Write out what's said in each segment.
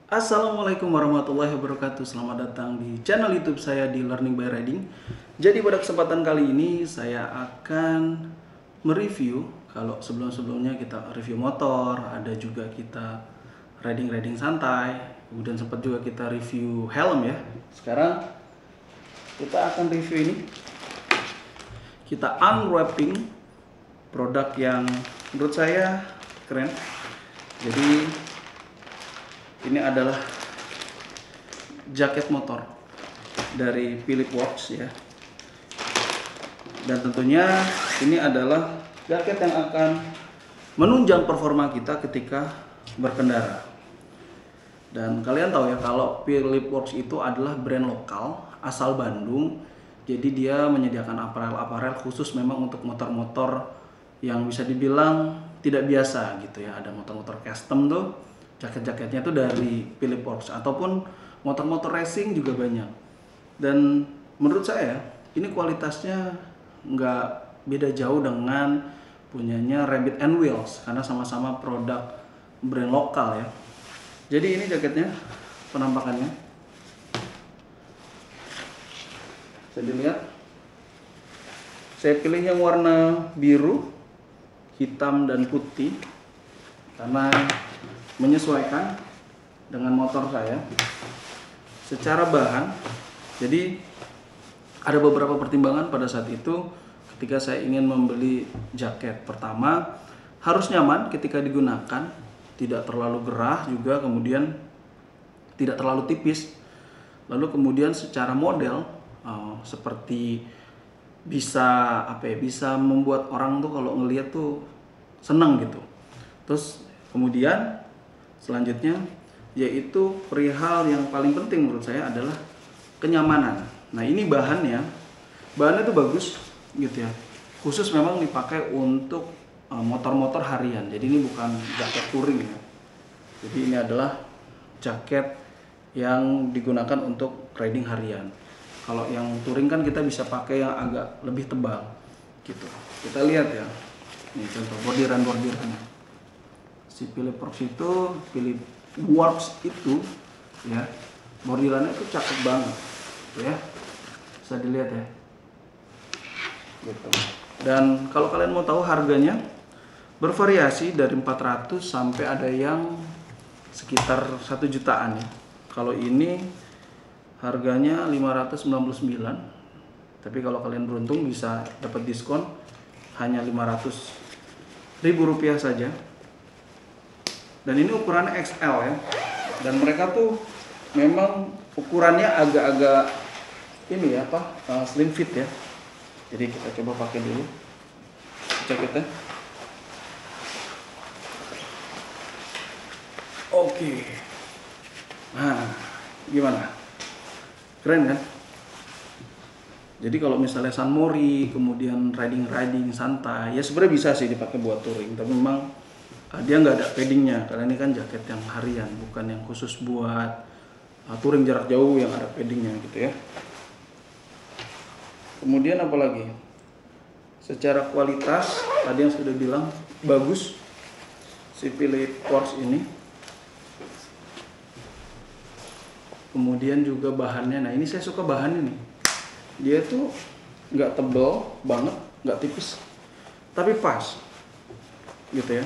Assalamualaikum warahmatullahi wabarakatuh. Selamat datang di channel YouTube saya di Learning by Riding. Jadi pada kesempatan kali ini saya akan mereview. Kalau sebelum-sebelumnya kita review motor, ada juga kita riding santai. Kemudian sempat juga kita review helm ya. Sekarang kita akan review ini. Kita unwrapping produk yang menurut saya keren. Jadi ini adalah jaket motor dari Philip Works ya. Dan tentunya ini adalah jaket yang akan menunjang performa kita ketika berkendara. Dan kalian tahu ya kalau Philip Works itu adalah brand lokal asal Bandung. Jadi dia menyediakan aparel-aparel khusus memang untuk motor-motor yang bisa dibilang tidak biasa gitu ya. Ada motor-motor custom tuh. Jaket-jaketnya itu dari Philip Works ataupun motor-motor racing juga banyak. Dan menurut saya ini kualitasnya nggak beda jauh dengan punyanya Rabbit and Wheels karena sama-sama produk brand lokal ya. Jadi ini jaketnya penampakannya. Bisa dilihat. Saya pilih yang warna biru, hitam dan putih karena menyesuaikan dengan motor saya. Secara bahan, jadi ada beberapa pertimbangan pada saat itu ketika saya ingin membeli jaket. Pertama, harus nyaman ketika digunakan, tidak terlalu gerah juga, kemudian tidak terlalu tipis. Lalu kemudian secara model seperti bisa bisa membuat orang tuh kalau ngelihat tuh senang gitu. Terus kemudian selanjutnya yaitu perihal yang paling penting menurut saya adalah kenyamanan. Nah ini bahannya tuh bagus gitu ya, khusus memang dipakai untuk motor-motor harian. Jadi ini bukan jaket touring ya, jadi ini adalah jaket yang digunakan untuk riding harian. Kalau yang touring kan kita bisa pakai yang agak lebih tebal gitu. Kita lihat ya, ini contoh bordirannya. Si Philip Works itu ya, bordirannya itu cakep banget ya, bisa dilihat ya gitu. Dan kalau kalian mau tahu harganya bervariasi dari 400 sampai ada yang sekitar 1 jutaan ya. Kalau ini harganya 599, tapi kalau kalian beruntung bisa dapat diskon hanya 500.000 rupiah saja. Dan ini ukurannya XL ya. Dan mereka tuh memang ukurannya agak-agak ini ya slim fit ya. Jadi kita coba pakai dulu jaketnya. Oke. Nah, gimana? Keren kan? Jadi kalau misalnya San Mori, kemudian riding santai, ya sebenarnya bisa sih dipakai buat touring. Tapi memang dia nggak ada paddingnya karena ini kan jaket yang harian, bukan yang khusus buat touring jarak jauh yang ada paddingnya gitu ya. Kemudian apalagi secara kualitas tadi yang sudah bilang bagus si Philip Works ini. Kemudian juga bahannya, nah ini saya suka bahannya nih, dia tuh nggak tebal banget, nggak tipis, tapi pas gitu ya.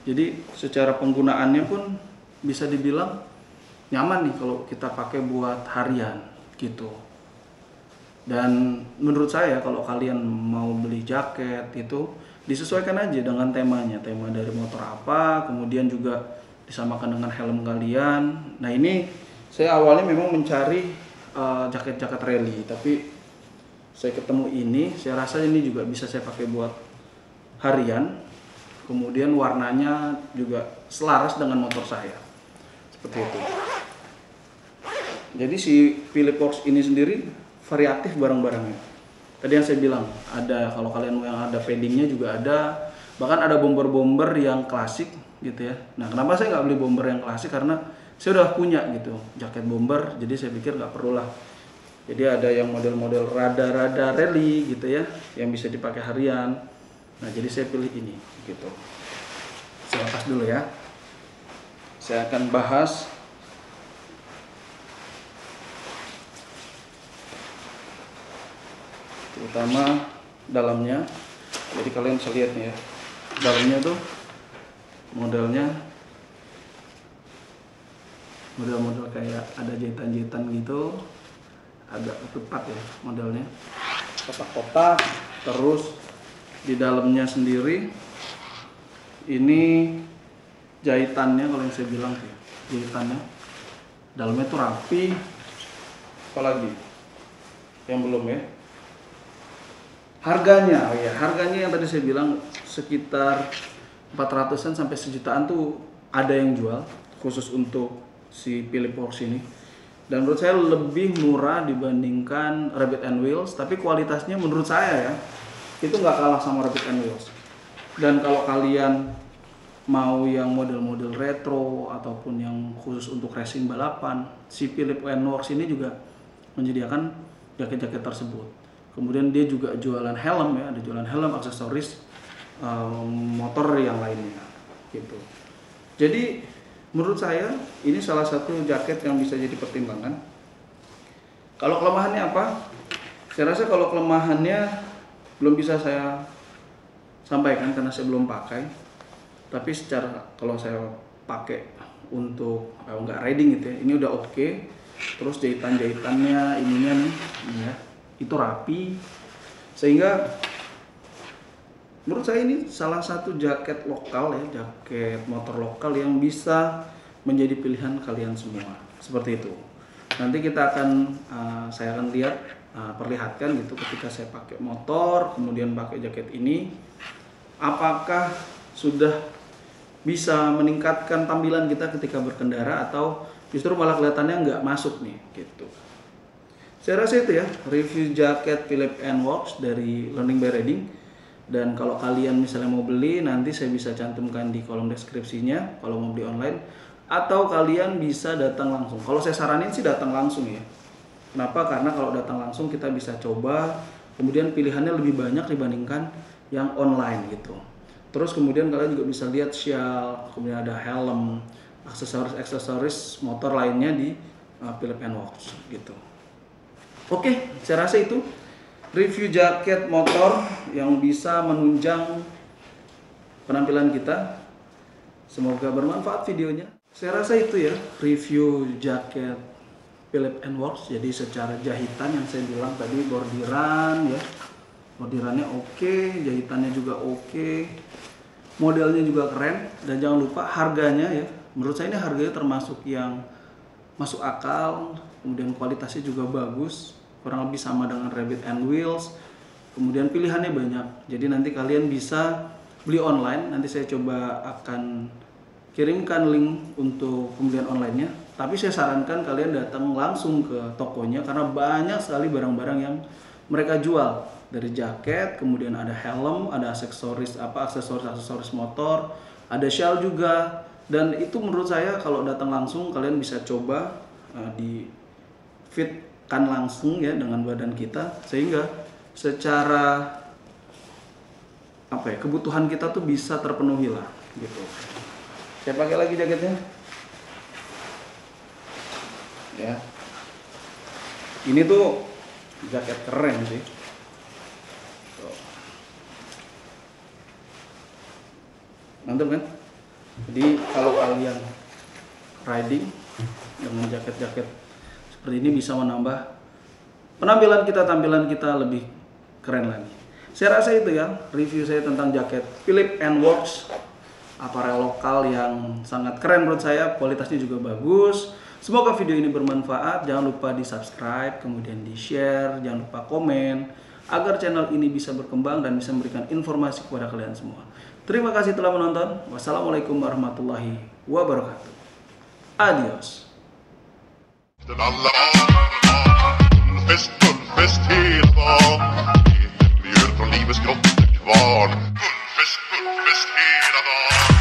Jadi secara penggunaannya pun bisa dibilang nyaman nih kalau kita pakai buat harian gitu. Dan menurut saya kalau kalian mau beli jaket itu disesuaikan aja dengan temanya. Tema dari motor apa, kemudian juga disamakan dengan helm kalian. Nah ini saya awalnya memang mencari jaket-jaket rally, tapi saya ketemu ini, saya rasa ini juga bisa saya pakai buat harian. Kemudian warnanya juga selaras dengan motor saya. Seperti itu. Jadi si Philip Works ini sendiri variatif barang-barangnya. Tadi yang saya bilang, ada kalau kalian mau yang ada paddingnya juga ada. Bahkan ada bomber-bomber yang klasik gitu ya. Nah kenapa saya nggak beli bomber yang klasik? Karena saya udah punya gitu jaket bomber. Jadi saya pikir nggak perlu lah. Jadi ada yang model-model rada-rada rally gitu ya, yang bisa dipakai harian. Nah jadi saya pilih ini gitu. Saya lepas dulu ya. Saya akan bahas terutama dalamnya. Jadi kalian bisa lihat nih ya, dalamnya tuh modelnya model-model kayak ada jahitan-jahitan gitu, agak ketupat ya modelnya, kotak-kotak. Terus di dalamnya sendiri ini jahitannya, kalau yang saya bilang sih jahitannya dalamnya tuh rapi. Apalagi yang belum ya, harganya, oh ya, harganya yang tadi saya bilang sekitar 400-an sampai sejutaan tuh ada yang jual khusus untuk si Philips Works ini. Dan menurut saya lebih murah dibandingkan Rabbit and Wheels, tapi kualitasnya menurut saya ya itu nggak kalah sama Rabbit and Wheels. Dan kalau kalian mau yang model-model retro ataupun yang khusus untuk racing balapan, si Philips Works ini juga menyediakan jaket-jaket tersebut. Kemudian dia juga jualan helm ya, ada jualan helm, aksesoris, motor yang lainnya gitu. Jadi menurut saya ini salah satu jaket yang bisa jadi pertimbangan. Kalau kelemahannya apa? Saya rasa kalau kelemahannya belum bisa saya sampaikan karena saya belum pakai. Tapi secara kalau saya pakai untuk nggak riding gitu ya, ini udah oke. Terus jahitan-jahitannya ininya nih ya, itu rapi, sehingga menurut saya ini salah satu jaket lokal ya, jaket motor lokal yang bisa menjadi pilihan kalian semua. Seperti itu. Nanti kita akan saya akan lihat, perlihatkan gitu ketika saya pakai motor, kemudian pakai jaket ini, apakah sudah bisa meningkatkan tampilan kita ketika berkendara atau justru malah kelihatannya nggak masuk nih gitu. Saya rasa itu ya review jaket Philips Works dari Learning by Riding. Dan kalau kalian misalnya mau beli, nanti saya bisa cantumkan di kolom deskripsinya kalau mau beli online, atau kalian bisa datang langsung. Kalau saya saranin sih datang langsung ya. Kenapa? Karena kalau datang langsung kita bisa coba, kemudian pilihannya lebih banyak dibandingkan yang online gitu. Terus kemudian kalian juga bisa lihat shawl, kemudian ada helm, aksesoris motor lainnya di Philips Works gitu. Oke, saya rasa itu review jaket motor yang bisa menunjang penampilan kita. Semoga bermanfaat videonya. Saya rasa itu ya review jaket Philips Works. Jadi secara jahitan yang saya bilang tadi, bordiran ya, bordirannya oke, jahitannya juga oke, modelnya juga keren. Dan jangan lupa harganya ya, menurut saya ini harganya termasuk yang masuk akal, kemudian kualitasnya juga bagus, kurang lebih sama dengan Rabbit and Wheels. Kemudian pilihannya banyak, jadi nanti kalian bisa beli online. Nanti saya coba akan kirimkan link untuk pembelian onlinenya, tapi saya sarankan kalian datang langsung ke tokonya karena banyak sekali barang-barang yang mereka jual, dari jaket, kemudian ada helm, ada aksesoris aksesoris motor, ada shawl juga. Dan itu menurut saya kalau datang langsung kalian bisa coba di fitkan langsung ya dengan badan kita, sehingga secara kebutuhan kita tuh bisa terpenuhi lah gitu. Saya pakai lagi jaketnya ya, ini tuh jaket keren sih. Mantap kan? Jadi kalau kalian riding dengan jaket-jaket seperti ini bisa menambah tampilan kita lebih keren lagi. Saya rasa itu ya review saya tentang jaket Philips Works, aparel lokal yang sangat keren menurut saya, kualitasnya juga bagus. Semoga video ini bermanfaat. Jangan lupa di subscribe, kemudian di share, jangan lupa komen, agar channel ini bisa berkembang dan bisa memberikan informasi kepada kalian semua. Terima kasih telah menonton. Wassalamualaikum warahmatullahi wabarakatuh. Adios. Fullfest hela dagen, mjöl från livets grottekvarn. Fullfest hela dagen.